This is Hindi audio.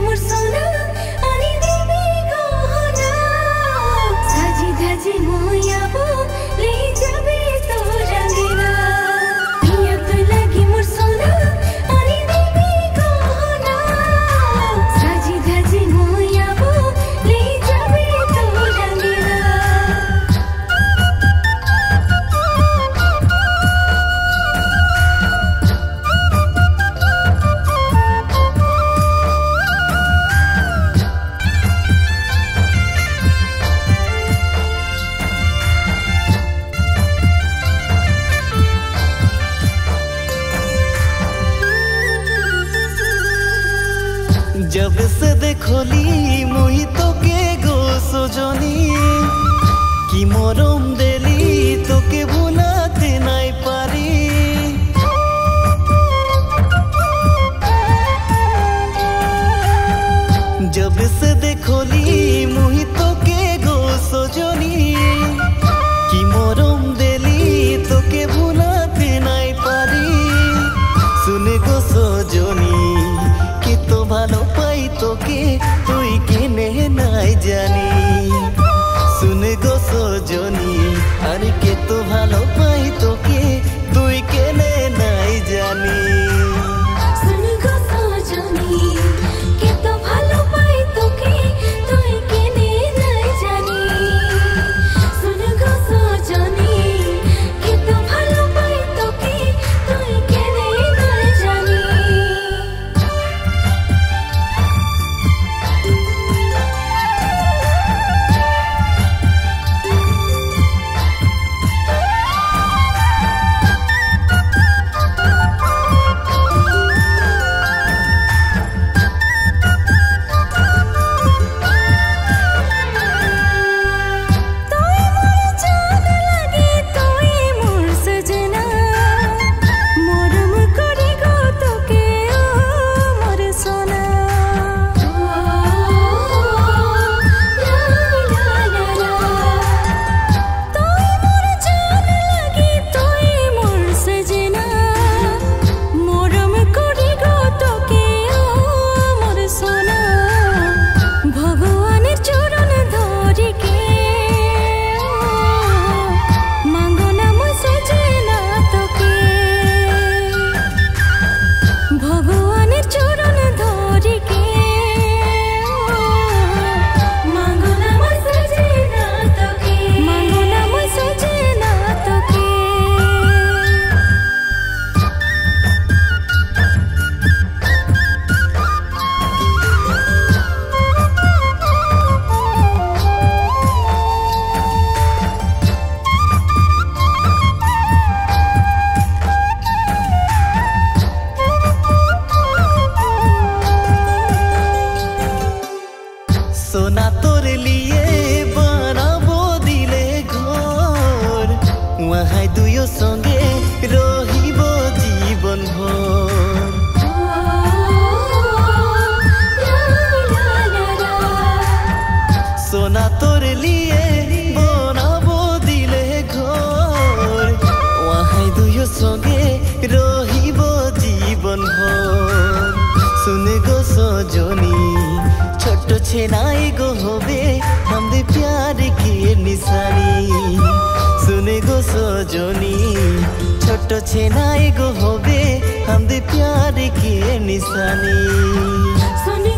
मोर सोना आनी देबी गहना साजी धाजी मोयाबो ले जाबे तोरा मेरा पिया तो लागी मोर सोना आनी देबी गहना साजी धाजी मोयाबो ले जाबे तोरा मेरा जब से देखली मुई तोके गो सजनी कि मरम देली तोके भुलाते नाई पारी जब से देखली मुई तोके गो सजनी कि मरम देली तोके भुलाते नाई पारी सुने गो सजनी तो भालो पाई तोके तुई केने नाई जानी सुन गो सजनी अरे के तो भालो पाई तोके तुई केने नाई जानी सुन गो सजनी के तो भालो पाई तोके तुई केने नाई जानी सुन गो सजनी के तो भालो पाई तोके तुई केने नाई जानी सोना तोर लिए बनाबो दिले घर वहाँ दुयो संगे रहिबो जीवन भर सोना तोर लिए बनाबो दिले घर वहाँ दुयो संगे रहिबो जीवन भर सुन गो सजनी छोटो छेनाई गो होबे हमदे प्यार के निशानी सुने गो सजनी छोटो छेनाई गो होबे हमदे प्यार के निशानी सुने